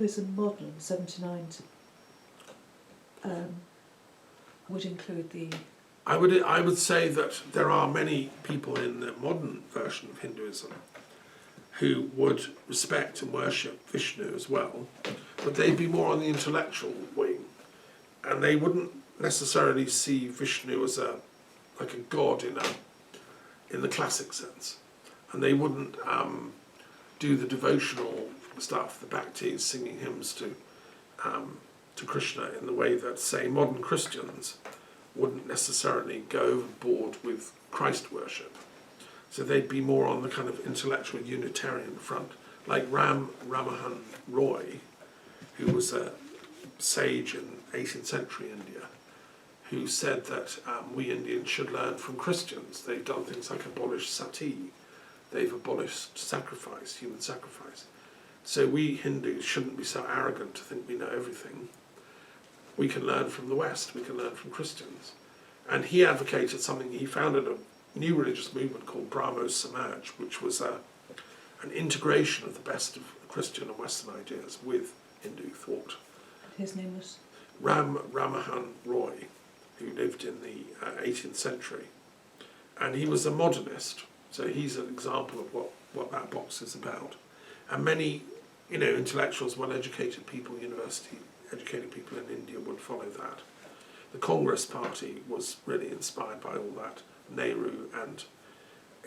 Hinduism modern, 79, would include the... I would say that there are many people in the modern version of Hinduism who would respect and worship Vishnu as well, but they'd be more on the intellectual wing, and they wouldn't necessarily see Vishnu as like a god in the classic sense, and they wouldn't do the devotional stuff, the bhaktis, singing hymns to Krishna in the way that, say, modern Christians wouldn't necessarily go overboard with Christ worship. So they'd be more on the kind of intellectual Unitarian front, like Ram Ramahan Roy, who was a sage in 18th century India, who said that we Indians should learn from Christians. They've done things like abolish sati, they've abolished sacrifice, human sacrifice. So we Hindus shouldn't be so arrogant to think we know everything. We can learn from the West, we can learn from Christians. And he advocated something, he founded a new religious movement called Brahmo Samaj, which was an integration of the best of Christian and Western ideas with Hindu thought. His name was? Ram Ramahan Roy, who lived in the 18th century. And he was a modernist, so he's an example of what that box is about. And many, intellectuals, well-educated people, university-educated people in India would follow that. The Congress Party was really inspired by all that. Nehru and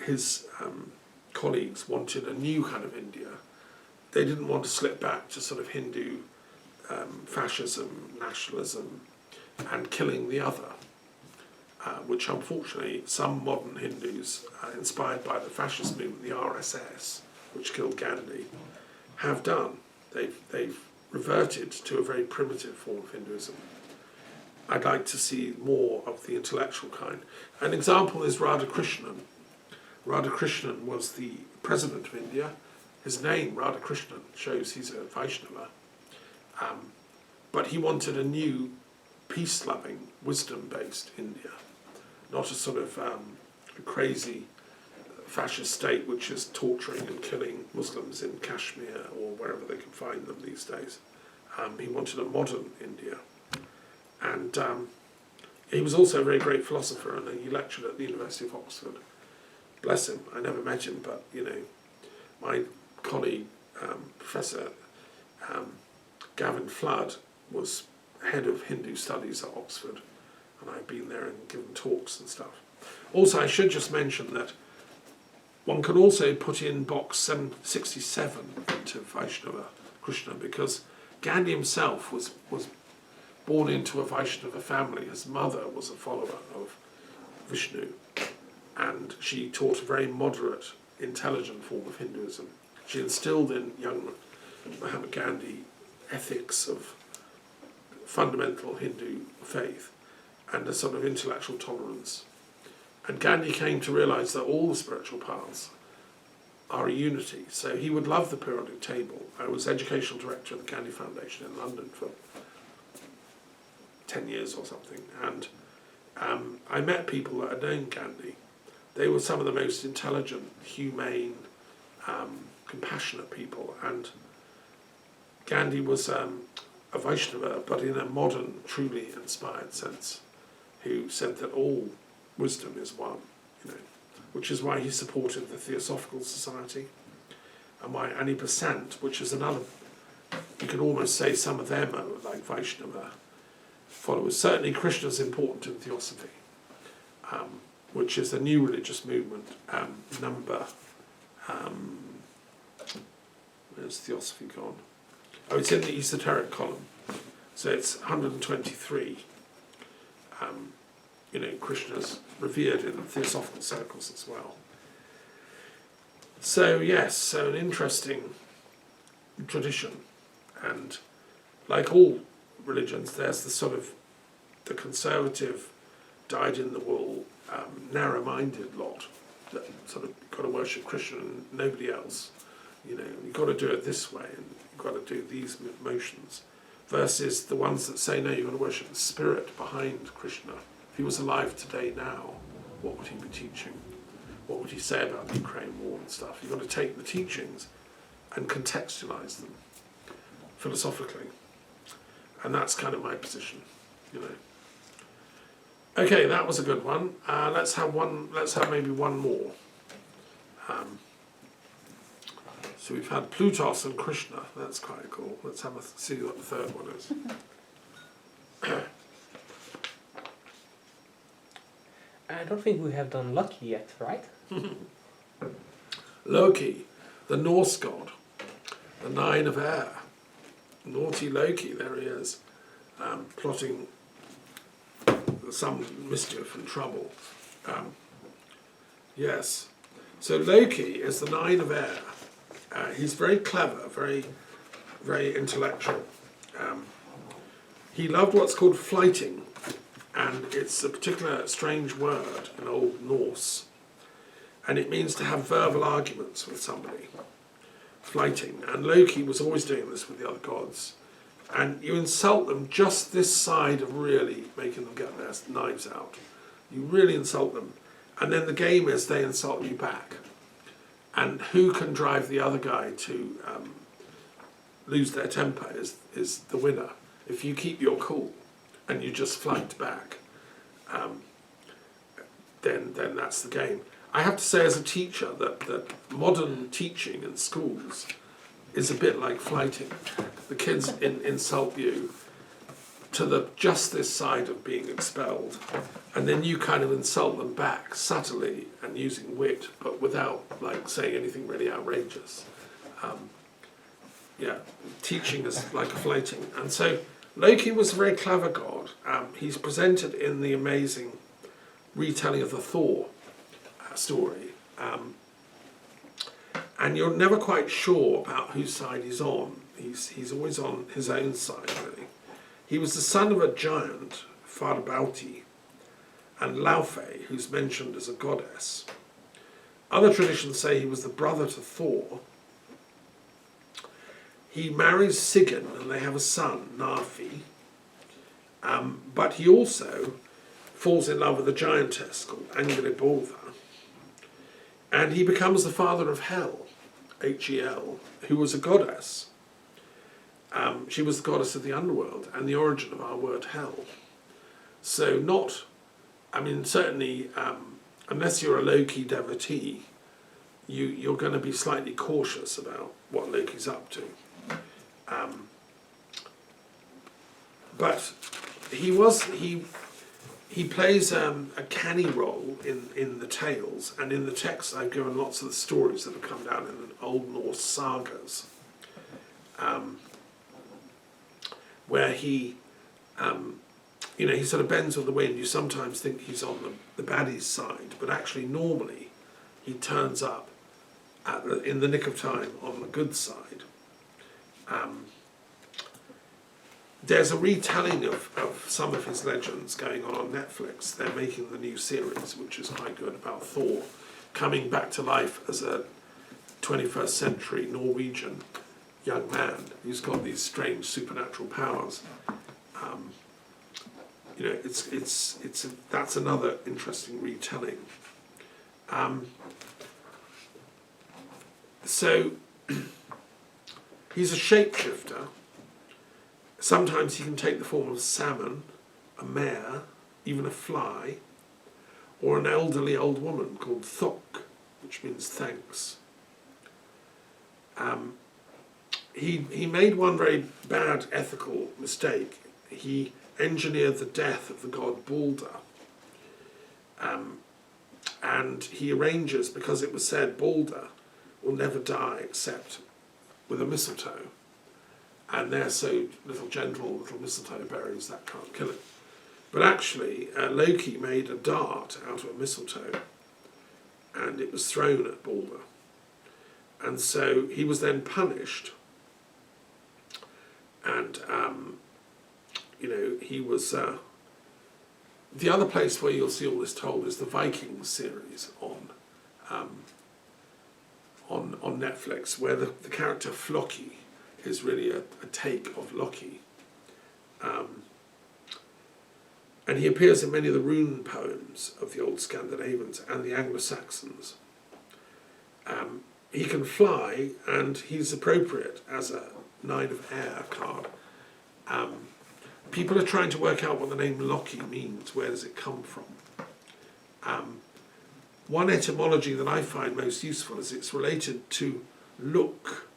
his colleagues wanted a new kind of India. They didn't want to slip back to sort of Hindu fascism, nationalism, and killing the other, which unfortunately some modern Hindus, inspired by the fascist movement, the RSS, which killed Gandhi, have done. They've reverted to a very primitive form of Hinduism. I'd like to see more of the intellectual kind. An example is Radhakrishnan. Radhakrishnan was the president of India. His name, Radhakrishnan, shows he's a Vaishnava. But he wanted a new, peace-loving, wisdom-based India, not a sort of a crazy fascist state which is torturing and killing Muslims in Kashmir or wherever they can find them these days. He wanted a modern India. And he was also a very great philosopher, and he lectured at the University of Oxford. Bless him, I never met him, but my colleague, Professor Gavin Flood, was head of Hindu studies at Oxford, and I've been there and given talks and stuff. Also, I should just mention that one can also put in box 767 into Vaishnava Krishna, because Gandhi himself was born into a Vaishnava family. His mother was a follower of Vishnu, and she taught a very moderate, intelligent form of Hinduism. She instilled in young Mahatma Gandhi ethics of fundamental Hindu faith and a sort of intellectual tolerance. And Gandhi came to realize that all the spiritual paths are a unity. So he would love the periodic table. I was educational director of the Gandhi Foundation in London for 10 years or something, and I met people that had known Gandhi. They were some of the most intelligent, humane, compassionate people, and Gandhi was a Vaishnava, but in a modern, truly inspired sense, who said that all wisdom is one, which is why he supported the Theosophical Society, and why Annie Besant, which is another, you could almost say some of them are like Vaishnava followers. Certainly Krishna is important in Theosophy, which is a new religious movement, where's Theosophy gone? Oh, it's in the esoteric column, so it's 123. Krishna's revered in theosophical circles as well. So yes, so an interesting tradition, and like all religions, there's the sort of the conservative, dyed-in-the-wool, narrow-minded lot that sort of got to worship Krishna and nobody else. You've got to do it this way, and you've got to do these motions, versus the ones that say, no, you've got to worship the spirit behind Krishna. If he was alive today now, what would he be teaching? What would he say about the Ukraine war and stuff? You've got to take the teachings and contextualize them. philosophically. And that's kind of my position, you know. Okay, that was a good one. Let's have maybe one more. So we've had Plutos and Krishna. That's quite cool. Let's see what the third one is. I don't think we have done Loki yet, right? Loki, the Norse god, the Nine of Air. Naughty Loki, there he is, plotting some mischief and trouble. Yes. So Loki is the Nine of Air. He's very clever, very, very intellectual. He loved what's called flyting, and it's a particular strange word in Old Norse, and it means to have verbal arguments with somebody. Flyting. And Loki was always doing this with the other gods. And you insult them just this side of really making them get their knives out. You really insult them. And then the game is they insult you back. And who can drive the other guy to lose their temper is the winner. If you keep your cool and you just flight back, then that's the game. I have to say as a teacher that modern teaching in schools is a bit like flighting. The kids insult you to just this side of being expelled, and then you kind of insult them back subtly and using wit, but without like saying anything really outrageous. Teaching is like a flighting. And so Loki was a very clever god. He's presented in the amazing retelling of the Thor story. And you're never quite sure about whose side he's on. He's always on his own side, really. He was the son of a giant, Farbauti, and Laufey, who's mentioned as a goddess. Other traditions say he was the brother to Thor. He marries Sigyn, and they have a son, Narfi. But he also falls in love with a giantess called Angreboda. And he becomes the father of Hel, Hel, who was a goddess. She was the goddess of the underworld and the origin of our word hell. So certainly, unless you're a Loki devotee, you're going to be slightly cautious about what Loki's up to. But he plays a canny role in the tales, and in the text I've given lots of the stories that have come down in the Old Norse sagas, where he sort of bends with the wind. You sometimes think he's on the baddie's side, but actually normally he turns up in the nick of time on the good side. There's a retelling of some of his legends going on Netflix. They're making the new series, which is quite good, about Thor coming back to life as a 21st century Norwegian young man who's got these strange supernatural powers. That's another interesting retelling. So he's a shapeshifter. Sometimes he can take the form of a salmon, a mare, even a fly, or an elderly old woman called Thok, which means thanks. He made one very bad ethical mistake. He engineered the death of the god Balder. And he arranges, because it was said Balder will never die except with a mistletoe. And they're so little mistletoe berries that can't kill it. But actually, Loki made a dart out of a mistletoe, and it was thrown at Balder. And so he was then punished. And, he was... the other place where you'll see all this told is the Vikings series on Netflix, where the character Floki is really a take of Loki. And he appears in many of the rune poems of the old Scandinavians and the Anglo-Saxons. He can fly, and he's appropriate as a Nine of Air card. People are trying to work out what the name Loki means. Where does it come from? One etymology that I find most useful is it's related to look,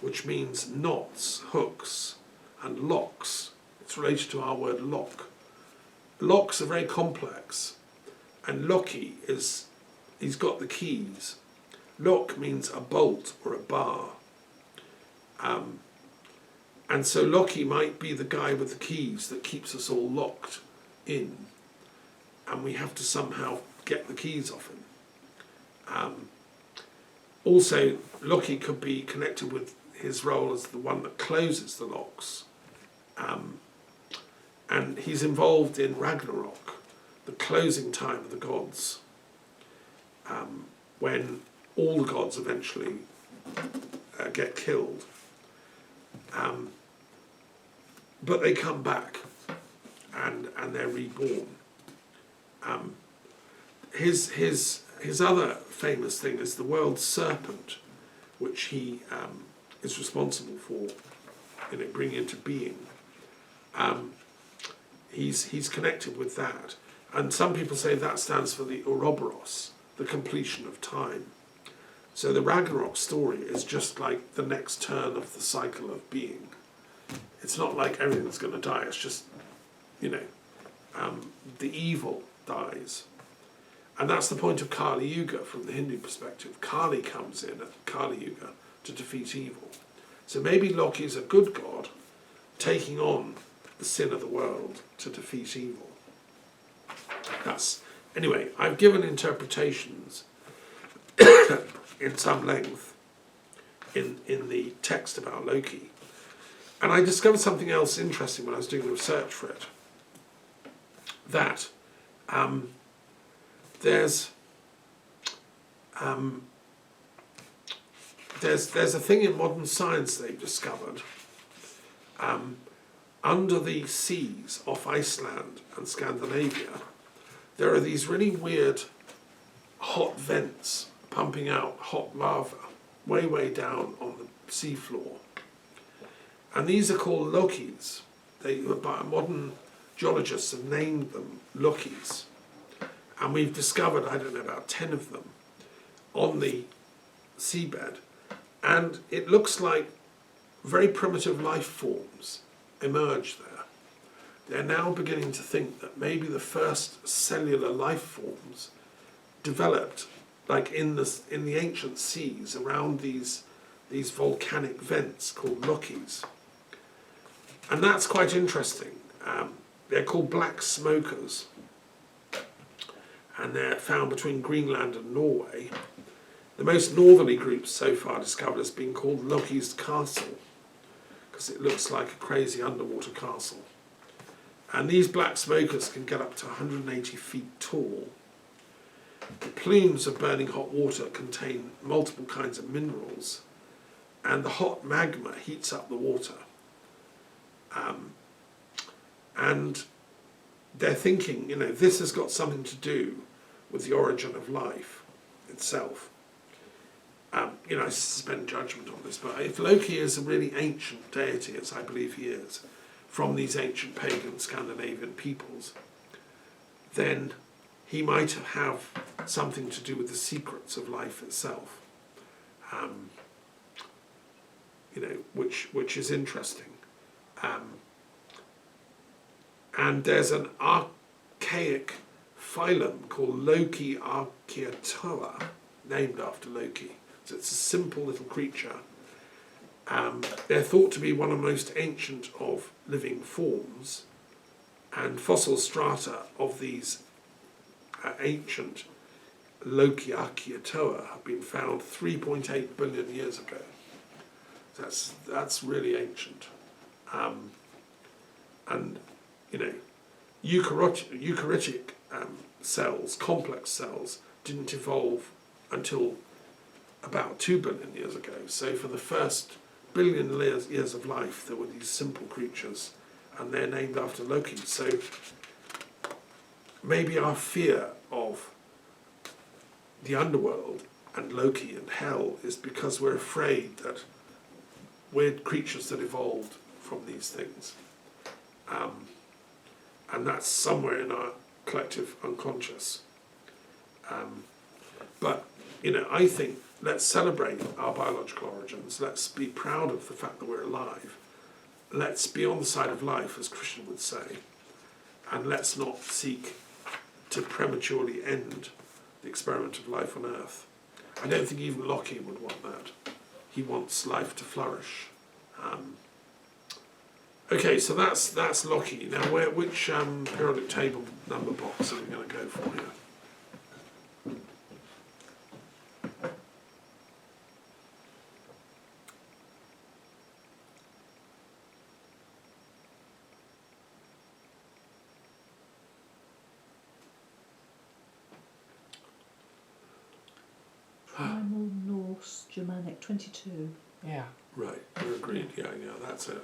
which means knots, hooks, and locks. It's related to our word lock. Locks are very complex, and Loki is, he's got the keys. Lock means a bolt or a bar. And so Loki might be the guy with the keys that keeps us all locked in, and we have to somehow get the keys off him. Also, Loki could be connected with his role as the one that closes the locks. And he's involved in Ragnarok, the closing time of the gods, when all the gods eventually get killed. But they come back and they're reborn. His other famous thing is the world serpent, which he is responsible for, bringing into being. He's connected with that, and some people say that stands for the Ouroboros, the completion of time. So the Ragnarok story is just like the next turn of the cycle of being. It's not like everything's going to die. It's just, the evil dies. And that's the point of Kali Yuga from the Hindu perspective. Kali comes in at Kali Yuga to defeat evil. So maybe Loki is a good god taking on the sin of the world to defeat evil. Anyway, I've given interpretations in some length in the text about Loki. And I discovered something else interesting when I was doing the research for it. That there's a thing in modern science they've discovered. Under the seas off Iceland and Scandinavia, there are these really weird hot vents pumping out hot lava way, way down on the seafloor. And these are called Lokis. Modern geologists have named them Lokis. And we've discovered, I don't know, about 10 of them on the seabed. And it looks like very primitive life forms emerge there. They're now beginning to think that maybe the first cellular life forms developed like in the ancient seas around these volcanic vents called Lokis. And that's quite interesting. They're called black smokers, and they're found between Greenland and Norway. The most northerly group so far discovered has been called Loki's Castle, because it looks like a crazy underwater castle. And these black smokers can get up to 180 feet tall. The plumes of burning hot water contain multiple kinds of minerals, and the hot magma heats up the water. And they're thinking, this has got something to do with the origin of life itself. I suspend judgment on this, but if Loki is a really ancient deity, as I believe he is, from these ancient pagan Scandinavian peoples, then he might have something to do with the secrets of life itself, which is interesting. And there's an archaic phylum called Loki Archaeotoa, named after Loki. So it's a simple little creature. They're thought to be one of the most ancient of living forms, and fossil strata of these ancient Loki Archaeotoa have been found 3.8 billion years ago. That's really ancient. And eukaryotic cells, complex cells, didn't evolve until about 2 billion years ago. So for the first billion years of life, there were these simple creatures, and they're named after Loki. So maybe our fear of the underworld and Loki and hell is because we're afraid that we're creatures that evolved from these things. And that's somewhere in our collective unconscious. But, I think let's celebrate our biological origins. Let's be proud of the fact that we're alive. Let's be on the side of life, as Christian would say. And let's not seek to prematurely end the experiment of life on Earth. I don't think even Locke would want that. He wants life to flourish. Okay, so that's Locke. Now, which periodic table number box are we going to go for here? Primal, Norse, Germanic, 22. Yeah. Right, we're agreed. Yeah, that's it.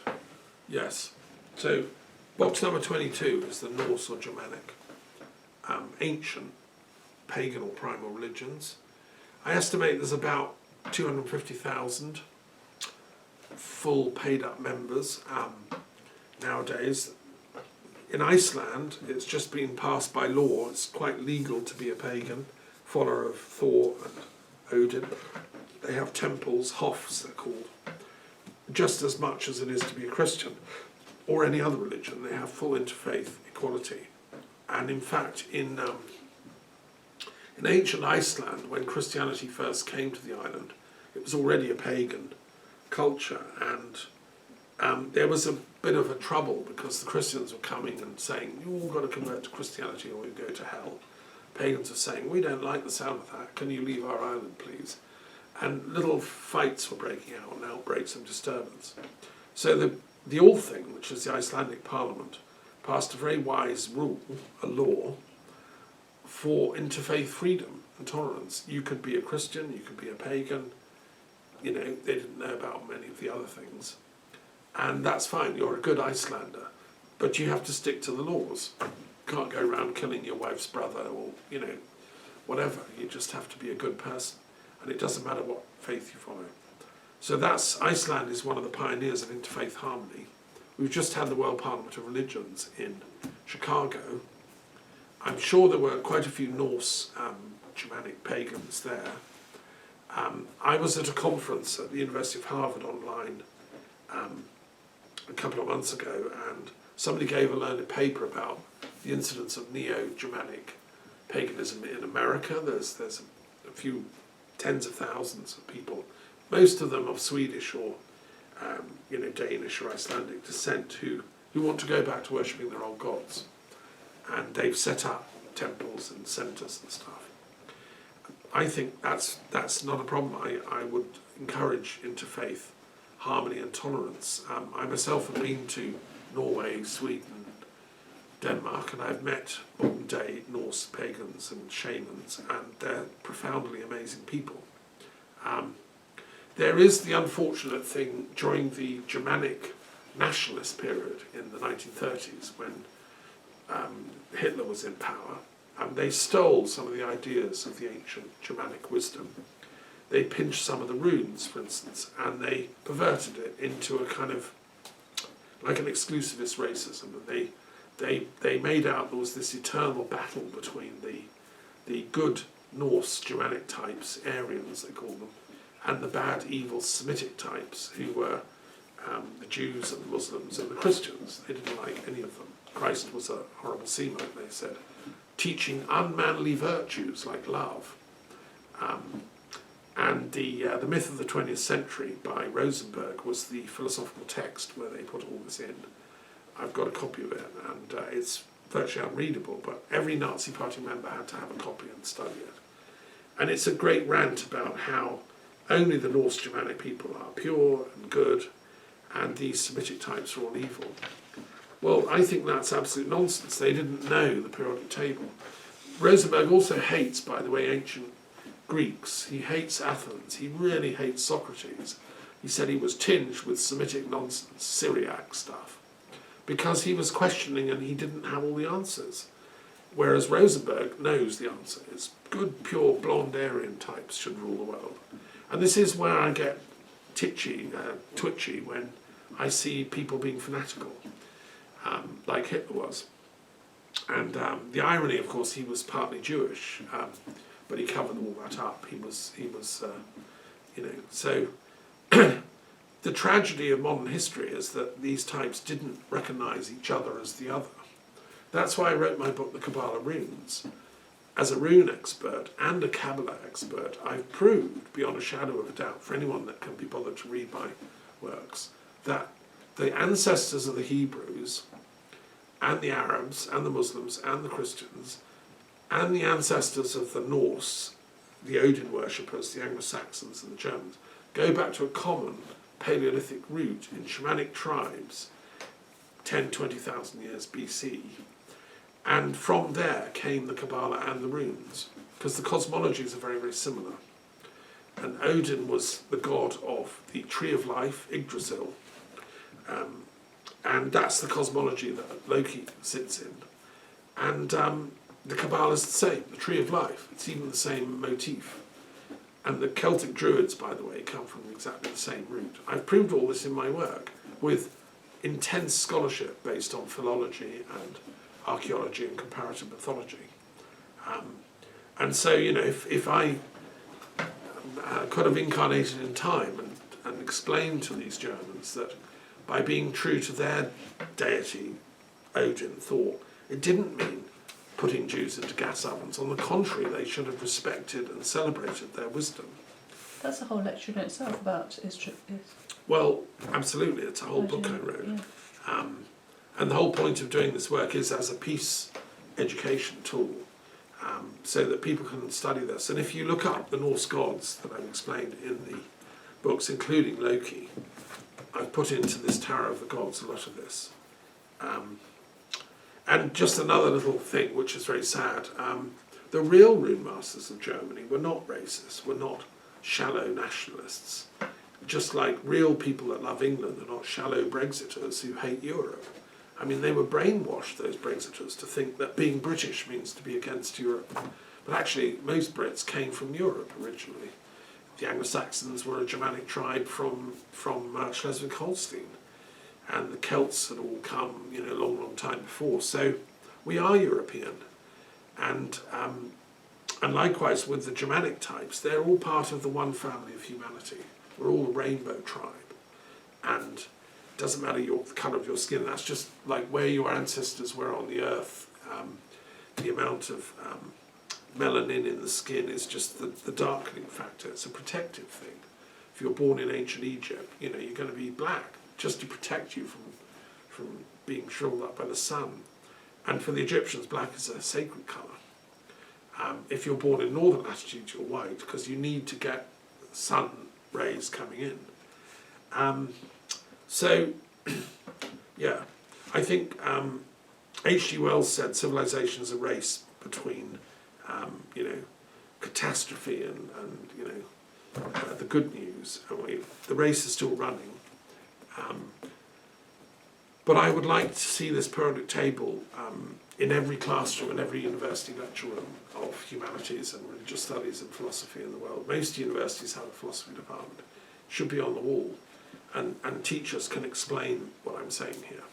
Yes. So, box number 22 is the Norse or Germanic, ancient pagan or primal religions. I estimate there's about 250,000 full paid-up members nowadays. In Iceland, it's just been passed by law. It's quite legal to be a pagan, follower of Thor and Odin. They have temples, hofs they're called, just as much as it is to be a Christian or any other religion. They have full interfaith equality. And in fact, in ancient Iceland, when Christianity first came to the island, it was already a pagan culture, and there was a bit of a trouble because the Christians were coming and saying, you all got to convert to Christianity or you go to hell. Pagans are saying, we don't like the sound of that, can you leave our island please? And little fights were breaking out and outbreaks of disturbance. So the Althing, which is the Icelandic parliament, passed a very wise rule, a law, for interfaith freedom and tolerance. You could be a Christian, you could be a pagan, they didn't know about many of the other things. And that's fine, you're a good Icelander, but you have to stick to the laws. You can't go around killing your wife's brother or, whatever. You just have to be a good person. And it doesn't matter what faith you follow. So Iceland is one of the pioneers of interfaith harmony. We've just had the World Parliament of Religions in Chicago. I'm sure there were quite a few Norse Germanic pagans there. I was at a conference at the University of Harvard online a couple of months ago, and somebody gave a learned paper about the incidence of Neo-Germanic paganism in America. There's a few tens of thousands of people, most of them of Swedish or Danish or Icelandic descent, who want to go back to worshipping their old gods, and they've set up temples and centres and stuff. I think that's not a problem. I would encourage interfaith harmony and tolerance. I myself have been to Norway, Sweden, Denmark, and I've met modern day Norse pagans and shamans, and they're profoundly amazing people. There is the unfortunate thing during the Germanic nationalist period in the 1930s when Hitler was in power, and they stole some of the ideas of the ancient Germanic wisdom. They pinched some of the runes, for instance, and they perverted it into a kind of like an exclusivist racism. And they made out there was this eternal battle between the good Norse Germanic types, Aryans they called them, and the bad, evil Semitic types, who were the Jews and the Muslims and the Christians. They didn't like any of them. Christ was a horrible Semite, they said, teaching unmanly virtues like love. And the myth of the 20th century by Rosenberg was the philosophical text where they put all this in. I've got a copy of it, and it's virtually unreadable, but every Nazi Party member had to have a copy and study it. And it's a great rant about how only the Norse Germanic people are pure and good, and these Semitic types are all evil. Well, I think that's absolute nonsense. They didn't know the periodic table. Rosenberg also hates, by the way, ancient Greeks. He hates Athens. He really hates Socrates. He said he was tinged with Semitic nonsense, Syriac stuff, because he was questioning and he didn't have all the answers. Whereas Rosenberg knows the answers. Good, pure, blonde Aryan types should rule the world. And this is where I get twitchy when I see people being fanatical, like Hitler was. And the irony, of course, he was partly Jewish, but he covered all that up. He was, so the tragedy of modern history is that these types didn't recognise each other as the other. That's why I wrote my book, The Kabbalah Runes. As a rune expert and a Kabbalah expert, I've proved, beyond a shadow of a doubt, for anyone that can be bothered to read my works, that the ancestors of the Hebrews and the Arabs and the Muslims and the Christians and the ancestors of the Norse, the Odin worshippers, the Anglo-Saxons and the Germans, go back to a common Paleolithic root in shamanic tribes 10, 20,000 years BC. And from there came the Kabbalah and the runes, because the cosmologies are very, very similar. And Odin was the god of the tree of life, Yggdrasil, and that's the cosmology that Loki sits in. And the Kabbalah is the same, the tree of life. It's even the same motif. And the Celtic Druids, by the way, come from exactly the same root. I've proved all this in my work with intense scholarship based on philology and archaeology and comparative mythology. And so, if I could have incarnated in time and explained to these Germans that by being true to their deity, Odin, Thor, it didn't mean putting Jews into gas ovens. On the contrary, they should have respected and celebrated their wisdom. That's a whole lecture in itself about history. Well, absolutely, it's a whole book I wrote. Yeah. And the whole point of doing this work is as a peace education tool, so that people can study this. And if you look up the Norse gods that I've explained in the books, including Loki, I've put into this Tarot of the Gods a lot of this. And just another little thing which is very sad, the real rune masters of Germany were not racist, were not shallow nationalists. Just like real people that love England are not shallow Brexiters who hate Europe. I mean, they were brainwashed, those Brexiters, to think that being British means to be against Europe. But actually, most Brits came from Europe originally. The Anglo-Saxons were a Germanic tribe from Schleswig-Holstein. And the Celts had all come, a long, long time before. So we are European. And likewise with the Germanic types, they're all part of the one family of humanity. We're all a rainbow tribe. And it doesn't matter the colour of your skin, that's just like where your ancestors were on the earth. The amount of melanin in the skin is just the darkening factor. It's a protective thing. If you're born in ancient Egypt, you're going to be black, just to protect you from being shriveled up by the sun. And for the Egyptians, black is a sacred colour. If you're born in northern latitudes, you're white, because you need to get sun rays coming in. So, yeah, I think H.G. Wells said civilization is a race between, catastrophe and the good news. The race is still running. But I would like to see this periodic table in every classroom and every university lecture room of humanities and religious studies and philosophy in the world. Most universities have a philosophy department. It should be on the wall, and teachers can explain what I'm saying here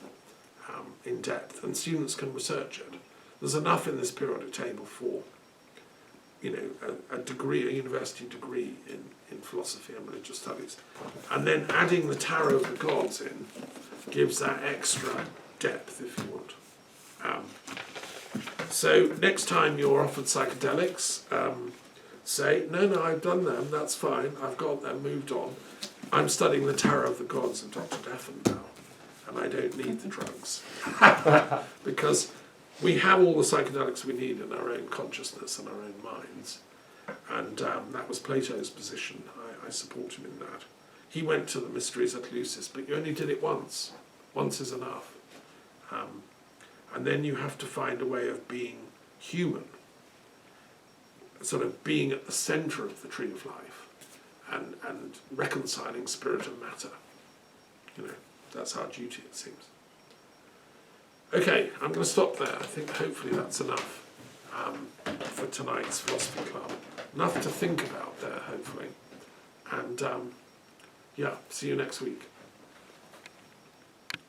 in depth, and students can research it. There's enough in this periodic table for a degree, a university degree in philosophy and religious studies. And then adding the Tarot of the Gods in gives that extra depth, if you want. So next time you're offered psychedelics, say, no, I've done them, that's fine, I've got them, moved on. I'm studying the Tarot of the Gods of Dr Daffern now, and I don't need the drugs. Because we have all the psychedelics we need in our own consciousness and our own minds. And that was Plato's position. I support him in that. He went to the mysteries at Eleusis, but you only did it once. Once is enough. And then you have to find a way of being human, sort of being at the centre of the tree of life, and reconciling spirit and matter. That's our duty, it seems. Okay, I'm going to stop there. I think hopefully that's enough for tonight's philosophy club. Enough to think about there, hopefully. And Yeah, see you next week.